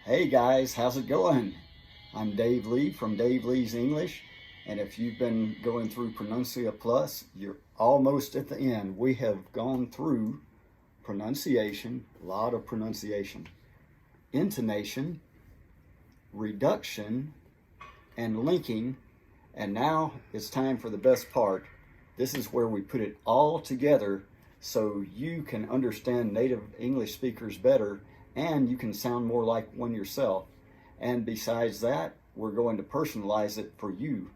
Hey guys, how's it going? I'm Dave Lee from Dave Lee's English, and if you've been going through Pronuncia Plus, you're almost at the end. We have gone through pronunciation, a lot of pronunciation, intonation, reduction, and linking, and now it's time for the best part. This is where we put it all together so you can understand native English speakers better and you can sound more like one yourself. And besides that, we're going to personalize it for you.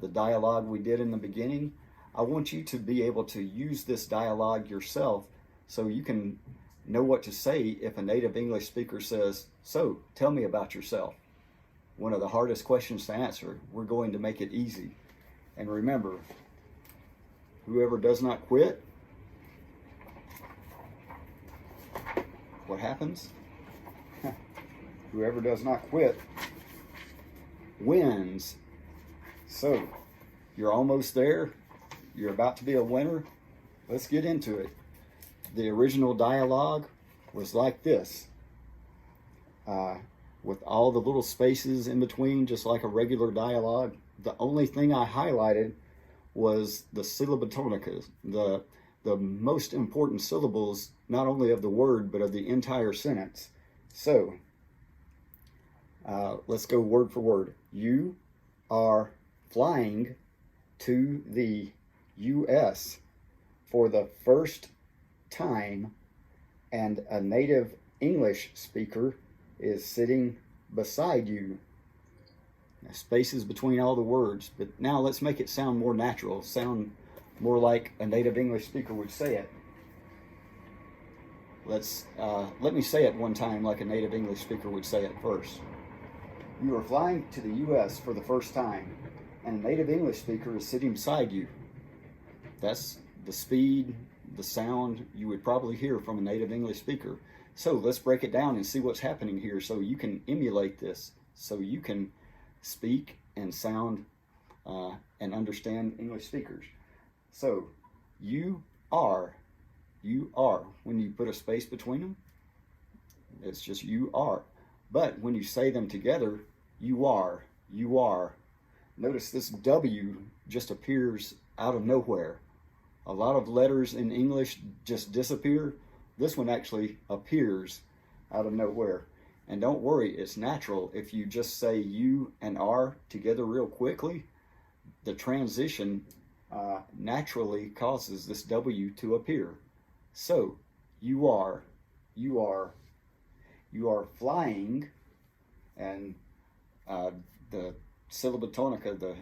The dialogue we did in the beginning, I want you to be able to use this dialogue yourself so you can know what to say if a native English speaker says, "So, tell me about yourself." One of the hardest questions to answer. We're going to make it easy. And remember, whoever does not quit, what happens? Whoever does not quit wins. So, you're almost there. You're about to be a winner. Let's get into it. The original dialogue was like this, with all the little spaces in between, just like a regular dialogue. The only thing I highlighted was the syllabotonicas, the most important syllables, not only of the word, but of the entire sentence. So, let's go word for word. You are flying to the U.S. for the first time, and a native English speaker is sitting beside you. Now, spaces between all the words, but now let's make it sound more natural, sound more like a native English speaker would say it. Let me say it one time like a native English speaker would say it first. You are flying to the U.S. for the first time, and a native English speaker is sitting beside you. That's the speed, the sound you would probably hear from a native English speaker. So let's break it down and see what's happening here so you can emulate this, so you can speak and sound and understand English speakers. So, you are, when you put a space between them, it's just you are. But when you say them together, you are. Notice this W just appears out of nowhere. A lot of letters in English just disappear. This one actually appears out of nowhere. And don't worry, it's natural. If you just say you and are together real quickly, the transition naturally causes this W to appear. So, you are flying, and the syllabotonica, the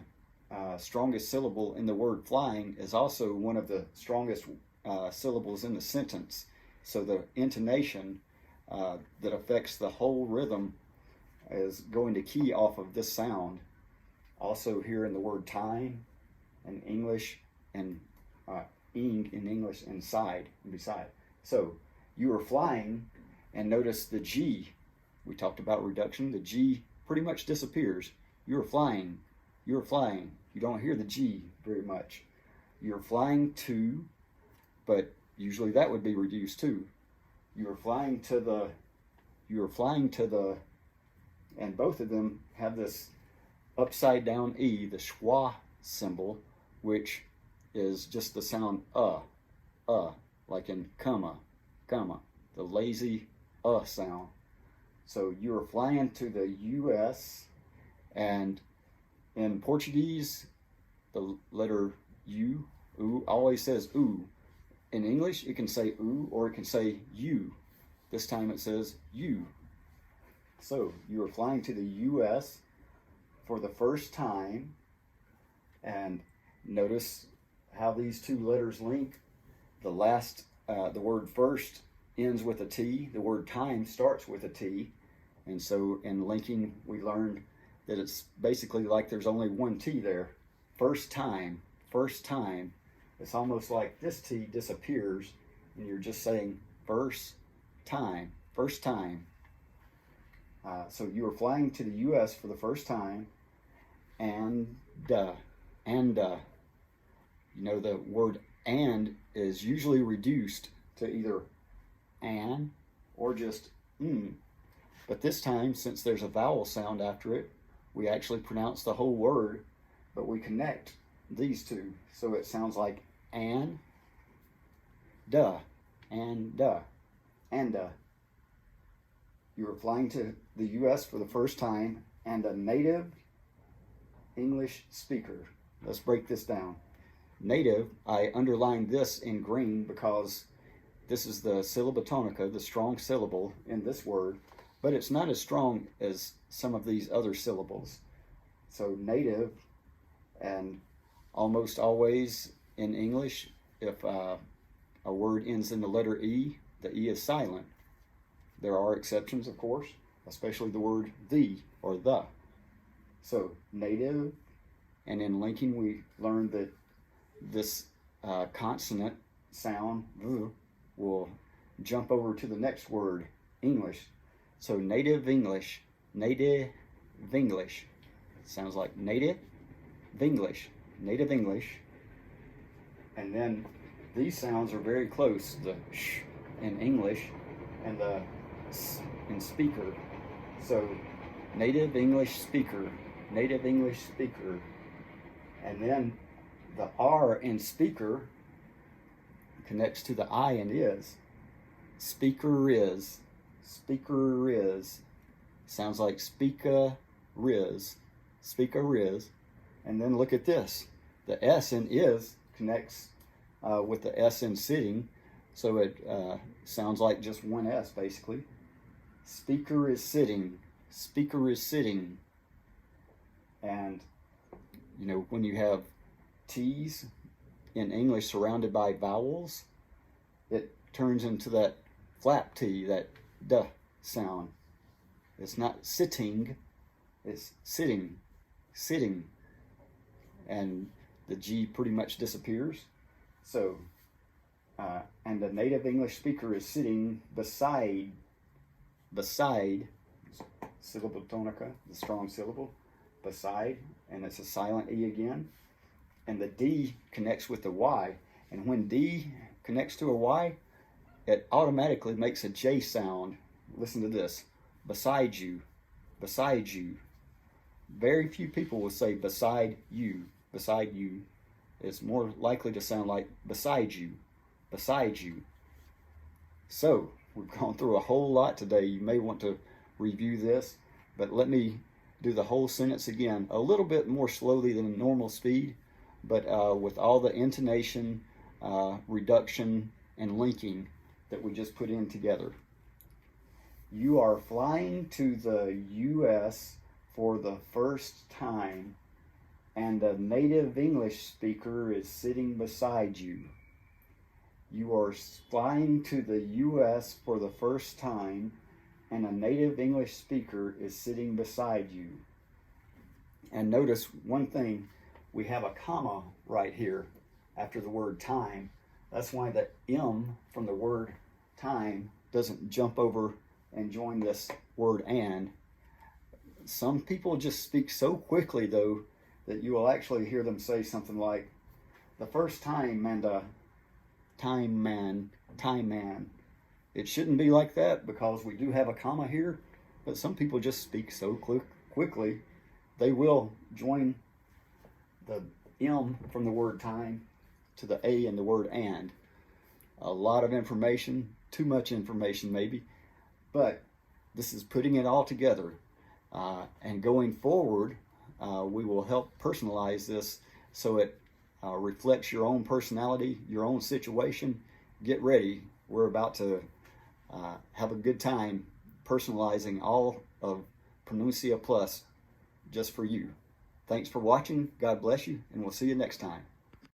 strongest syllable in the word flying, is also one of the strongest syllables in the sentence. So the intonation that affects the whole rhythm is going to key off of this sound. Also here in the word time in English, and ing in English, and side and beside. So you are flying, and notice the G. We talked about reduction. The G pretty much disappears. You're flying. You're flying. You don't hear the G very much. You're flying to, but usually that would be reduced too. You're flying to the, and both of them have this upside down E, the schwa symbol, which is just the sound like in comma, the lazy sound. So you're flying to the U.S., and in Portuguese, the letter U, always says oo. In English, it can say oo or it can say you. This time it says you. So you are flying to the U.S. for the first time, and notice how these two letters link. The last, the word first ends with a T. The word time starts with a T. And so in linking, we learned that it's basically like there's only one T there. First time. It's almost like this T disappears, and you're just saying first time. So you are flying to the U.S. for the first time, and the word and is usually reduced to either an or just But this time, since there's a vowel sound after it, we actually pronounce the whole word, but we connect these two. So it sounds like and, duh, and duh, and duh. You are flying to the U.S. for the first time and a native English speaker. Let's break this down. Native, I underlined this in green because this is the syllable tonica, the strong syllable in this word, but it's not as strong as some of these other syllables. So native, and almost always in English, if a word ends in the letter E, the E is silent. There are exceptions, of course, especially the word the or the. So native, and in linking we learned that this consonant sound will jump over to the next word, English. So native English, native English. Sounds like native English, native English. And then these sounds are very close, the sh in English and the s in speaker. So native English speaker, native English speaker. And then the R in speaker connects to the I and is. Speaker is, speaker is. Sounds like speaker is, speaker is. And then look at this. The S in is connects with the S in sitting. So it sounds like just one S basically. Speaker is sitting, speaker is sitting. And you know, when you have T's in English surrounded by vowels, it turns into that flap T, that duh sound. It's not sitting, it's sitting, sitting. And the G pretty much disappears. So, and the native English speaker is sitting beside, syllable tonica, the strong syllable, beside, and it's a silent E again. And the D connects with the Y. And when D connects to a Y, it automatically makes a J sound. Listen to this. Beside you, beside you. Very few people will say beside you, beside you. It's more likely to sound like beside you, beside you. So, we've gone through a whole lot today. You may want to review this, but let me do the whole sentence again, a little bit more slowly than normal speed, but with all the intonation, reduction, and linking that we just put in together. You are flying to the U.S. for the first time, and a native English speaker is sitting beside you. You are flying to the U.S. for the first time, and a native English speaker is sitting beside you. And notice one thing, we have a comma right here after the word time. That's why the M from the word time doesn't jump over and join this word and. Some people just speak so quickly though that you will actually hear them say something like, the first time, and time man. It shouldn't be like that because we do have a comma here, but some people just speak so quickly, they will join the M from the word time to the A in the word and. A lot of information, too much information maybe, but this is putting it all together. And going forward, we will help personalize this so it reflects your own personality, your own situation. Get ready. We're about to have a good time personalizing all of Pronuncia Plus just for you. Thanks for watching. God bless you, and we'll see you next time.